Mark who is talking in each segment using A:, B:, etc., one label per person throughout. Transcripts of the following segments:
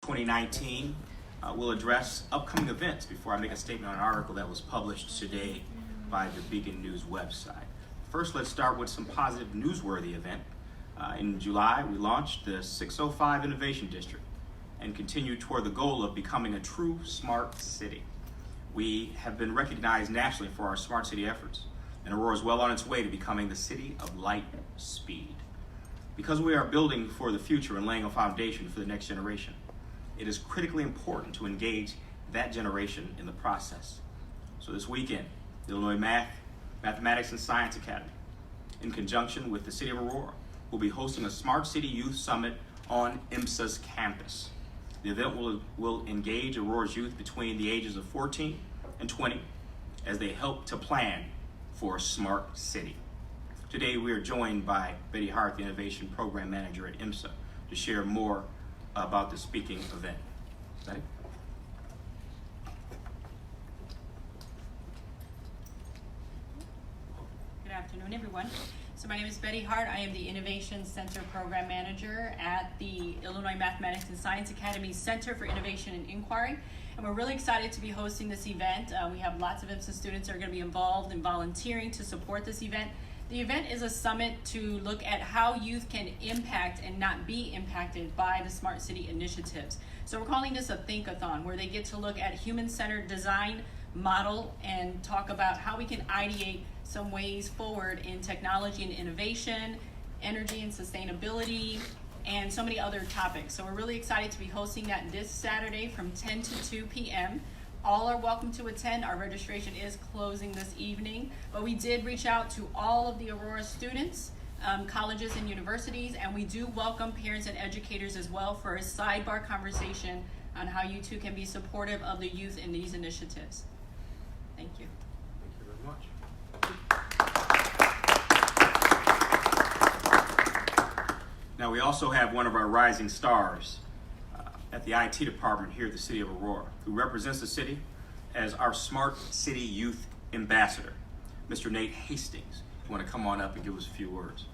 A: 2019. We'll address upcoming events before I make a statement on an article that was published today by the Beacon News website. First, let's start with some positive newsworthy event. In July, we launched the 605 Innovation District and continue toward the goal of becoming a true smart city. We have been recognized nationally for our smart city efforts, and Aurora is well on its way to becoming the city of light speed. Because we are building for the future and laying a foundation for the next generation, it is critically important to engage that generation in the process. So this weekend, the Illinois Mathematics and Science Academy, in conjunction with the City of Aurora, will be hosting a Smart City Youth Summit on IMSA's campus. The event will engage Aurora's youth between the ages of 14 and 20 as they help to plan for a smart city. Today we are joined by Betty Hart, the Innovation Program Manager at IMSA, to share more about the speaking event. Betty?
B: Good afternoon, everyone. So my name is Betty Hart. I am the Innovation Center Program Manager at the Illinois Mathematics and Science Academy Center for Innovation and Inquiry. And we're really excited to be hosting this event. We have lots of IMSA students that are going to be involved in volunteering to support this event. The event is a summit to look at how youth can impact and not be impacted by the Smart City initiatives. So we're calling this a Think-a-thon, where they get to look at human-centered design model and talk about how we can ideate some ways forward in technology and innovation, energy and sustainability, and so many other topics. So we're really excited to be hosting that this Saturday from 10 to 2 p.m. All are welcome to attend. Our registration is closing this evening, but we did reach out to all of the Aurora students, colleges and universities, and we do welcome parents and educators as well for a sidebar conversation on how you too can be supportive of the youth in these initiatives. Thank you.
A: Thank you very much. Now we also have one of our rising stars at the IT department here at the City of Aurora, who represents the city as our Smart City Youth Ambassador, Mr. Nate Hastings. If you want to come on up and give us a few words.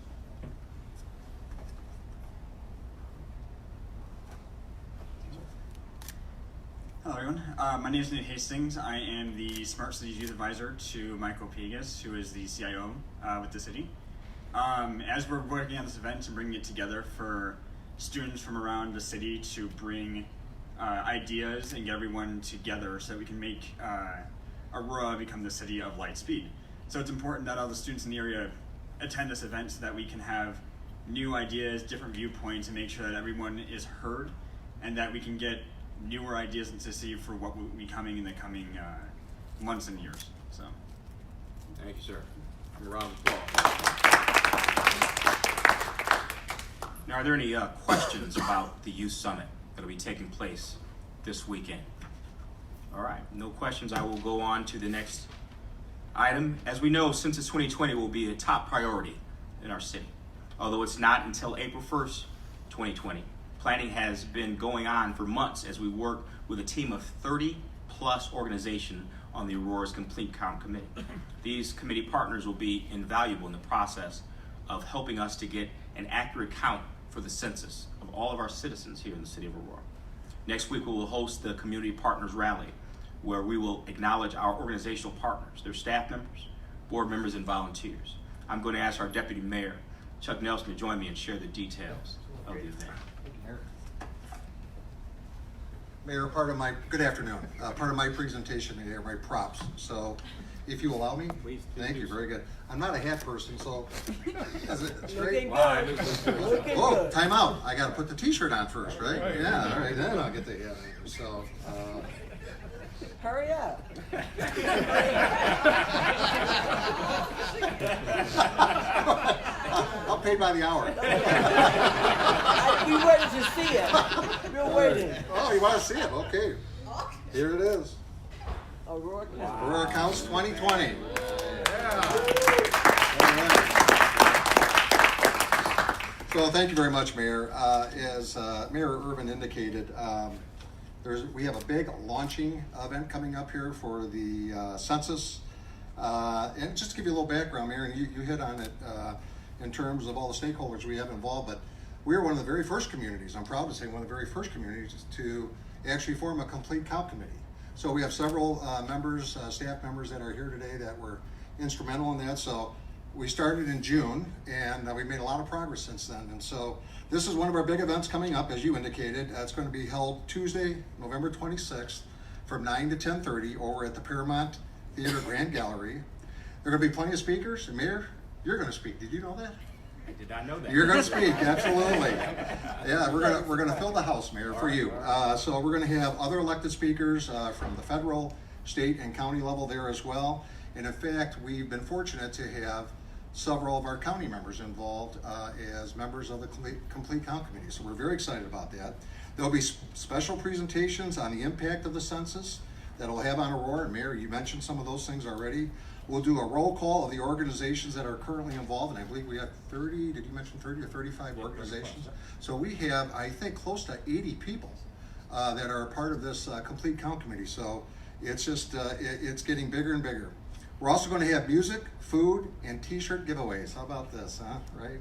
C: Hello everyone, my name is Nate Hastings. I am the Smart Cities Youth Advisor to Michael Pegas, who is the CIO with the city. As we're working on this event and bringing it together for students from around the city to bring ideas and get everyone together so that we can make Aurora become the city of light speed. So it's important that all the students in the area attend this event so that we can have new ideas, different viewpoints, and make sure that everyone is heard and that we can get newer ideas into the city for what will be coming in the coming months and years. So,
A: Thank you, sir. A round of applause. Now, are there any questions about the Youth Summit that will be taking place this weekend? All right, no questions. I will go on to the next item. As we know, Census 2020 will be a top priority in our city, although it's not until April 1st, 2020. Planning has been going on for months as we work with a team of 30-plus organizations on the Aurora's Complete Count Committee. These committee partners will be invaluable in the process of helping us to get an accurate count for the census of all of our citizens here in the City of Aurora. Next week, we will host the Community Partners Rally, where we will acknowledge our organizational partners, their staff members, board members, and volunteers. I'm going to ask our Deputy Mayor, Chuck Nelson, to join me and share the details of the event.
D: Mayor, good afternoon. Part of my presentation here, my props. So if you allow me,
A: Please.
D: Thank you, very good. I'm not a hat person, so is it
E: Looking
D: straight?
E: good. Looking
D: Oh,
E: good.
D: time out. I gotta put the t-shirt on first, right? Yeah, all right, then I'll get the hat on here. So,
E: Hurry up.
D: I'll pay by the hour.
E: We waited to see it. We're waiting.
D: Oh, you wanna see it? Okay. Here it is.
E: Aurora.
D: Aurora Counts 2020. So thank you very much, Mayor. As Mayor Urban indicated, we have a big launching event coming up here for the census. And just to give you a little background, Mayor, and you hit on it in terms of all the stakeholders we have involved, but we were one of the very first communities, I'm proud to say, one of the very first communities to actually form a complete count committee. So we have several members, staff members that are here today that were instrumental in that. So we started in June, and we made a lot of progress since then. And so this is one of our big events coming up, as you indicated. It's going to be held Tuesday, November 26th, from 9 to 10:30 over at the Paramount Theater Grand Gallery. There are going to be plenty of speakers. And Mayor, you're going to speak. Did you know that?
A: I did not know that.
D: You're going to speak, absolutely. Yeah, we're gonna fill the house, Mayor, for you. So we're going to have other elected speakers from the federal, state, and county level there as well. And in fact, we've been fortunate to have several of our county members involved as members of the Complete Count Committee. So we're very excited about that. There'll be special presentations on the impact of the census that it'll have on Aurora. Mayor, you mentioned some of those things already. We'll do a roll call of the organizations that are currently involved, and I believe we have 30, did you mention 30 or 35 organizations? So we have, I think, close to 80 people that are a part of this Complete Count Committee. So it's just, it's getting bigger and bigger. We're also going to have music, food, and t-shirt giveaways. How about this, huh? Right?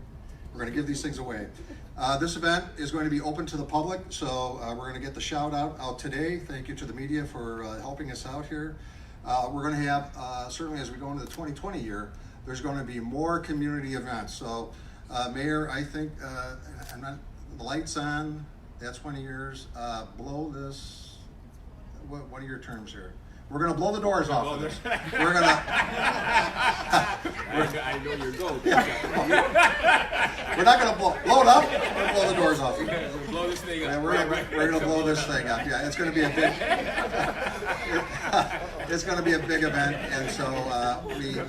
D: We're going to give these things away. This event is going to be open to the public, so we're going to get the shout out today. Thank you to the media for helping us out here. We're going to have, certainly as we go into the 2020 year, there's going to be more community events. So, Mayor, I think, the lights on, that's one of yours. Blow this, what are your terms here? We're going to blow the doors off of this. We're going to...
F: I know your goal.
D: We're not going to blow it up. We're going to blow the doors off.
F: Blow this thing up.
D: Yeah, we're going to blow this thing up. Yeah, it's going to be a big... it's going to be a big event, and so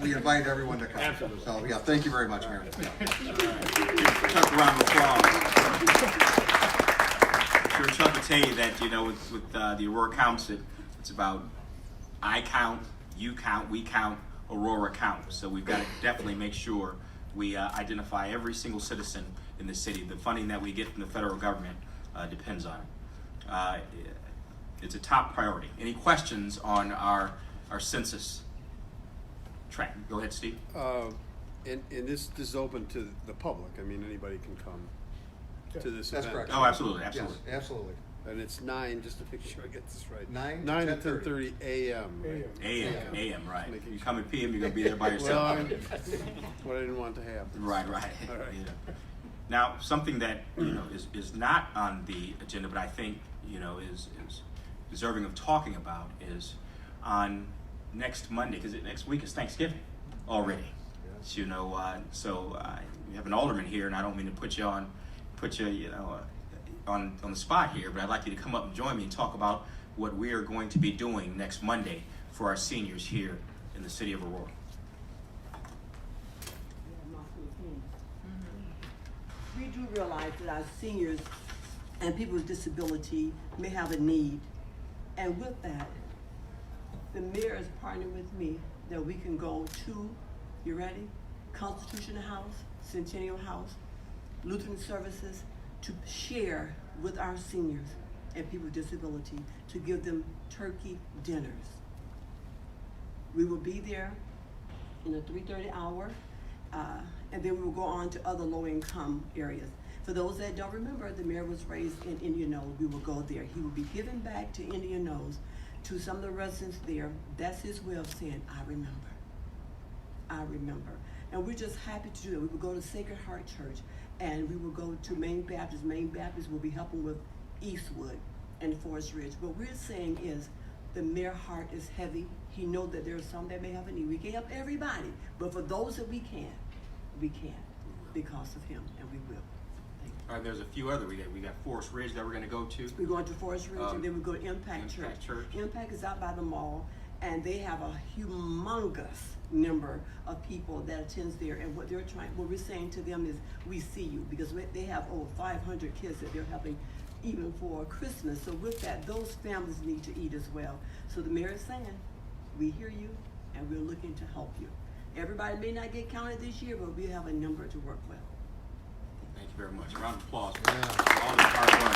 D: we invite everyone to come.
F: Absolutely.
D: So, yeah, thank you very much, Mayor. Yeah.
A: Chuck, a round of applause. Sure, Chuck will tell you that, you know, with the Aurora Counts, it's about I count, you count, we count, Aurora count. So we've got to definitely make sure we identify every single citizen in the city. The funding that we get from the federal government depends on it. It's a top priority. Any questions on our census track? Go ahead, Steve.
G: And this is open to the public. I mean, anybody can come to this
D: That's
G: event.
D: correct.
A: Oh, absolutely, absolutely.
D: Yes, absolutely.
G: And it's 9, just to make sure I get this right.
D: 9
G: to
D: to
G: 10:30 a.m. Right?
A: AM, right.
G: Making
A: You
G: sure.
A: come at PM, you're going to be there by
G: Well,
A: yourself.
G: what I didn't want to happen.
A: Right.
G: All right.
A: Yeah. Now, something that is not on the agenda, but I think is deserving of talking about is on next Monday, because next week is Thanksgiving already. So, you have an alderman here, and I don't mean to put you on the spot here, but I'd like you to come up and join me and talk about what we are going to be doing next Monday for our seniors here in the city of Aurora.
E: We do realize that our seniors and people with disability may have a need. And with that, the mayor has partnered with me that we can go to, you ready? Constitution House, Centennial House, Lutheran Services, to share with our seniors and people with disability, to give them turkey dinners. We will be there in the 3:30 hour, and then we will go on to other low-income areas. For those that don't remember, the mayor was raised in Indian Nose. We will go there. He will be giving back to Indian Nose, to some of the residents there. That's his way of saying, I remember. I remember. And we're just happy to do that. We will go to Sacred Heart Church, and we will go to Maine Baptist. Maine Baptist will be helping with Eastwood and Forest Ridge. What we're saying is the mayor's heart is heavy. He knows that there are some that may have a need. We can't help everybody, but for those that we can because of him, and we will.
A: All right, there's a few other. We got Forest Ridge that we're going to go to.
E: We're going to Forest Ridge, and then we go to Impact Church. Impact is out by the mall, and they have a humongous number of people that attends there. And what we're saying to them is, we see you, because they have over 500 kids that they're helping even for Christmas. So with that, those families need to eat as well. So the mayor is saying, we hear you, and we're looking to help you. Everybody may not get counted this year, but we have a number to work with.
A: Thank you very much. A round of applause for all this hard work.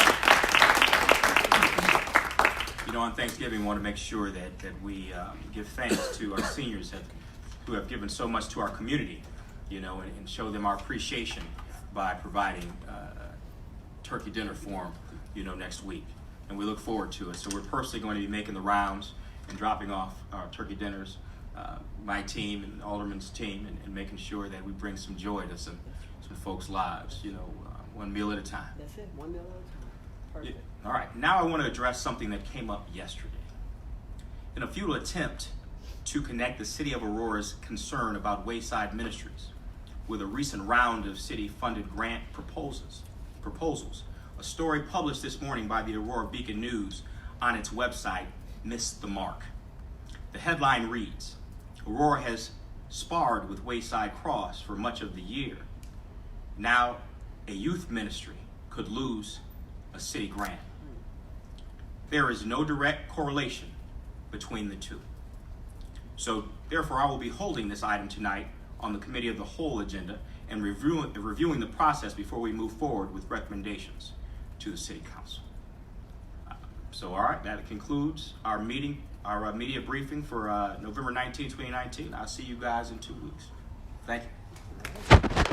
A: On Thanksgiving, we want to make sure that we give thanks to our seniors who have given so much to our community, and show them our appreciation by providing turkey dinner for them, you know, next week. And we look forward to it. So we're personally going to be making the rounds and dropping off our turkey dinners, my team and Alderman's team, and making sure that we bring some joy to some folks' lives, you know, one meal at a time.
E: That's it, 1 meal at a time. Perfect.
A: All right, now I want to address something that came up yesterday. In a futile attempt to connect the City of Aurora's concern about Wayside Ministries with a recent round of city-funded grant proposals, a story published this morning by the Aurora Beacon News on its website missed the mark. The headline reads, "Aurora has sparred with Wayside Cross for much of the year. Now a youth ministry could lose a city grant." There is no direct correlation between the two. So therefore, I will be holding this item tonight on the Committee of the Whole agenda and reviewing the process before we move forward with recommendations to the City Council. So all right, that concludes our meeting, our media briefing for November 19, 2019. I'll see you guys in 2 weeks. Thank you.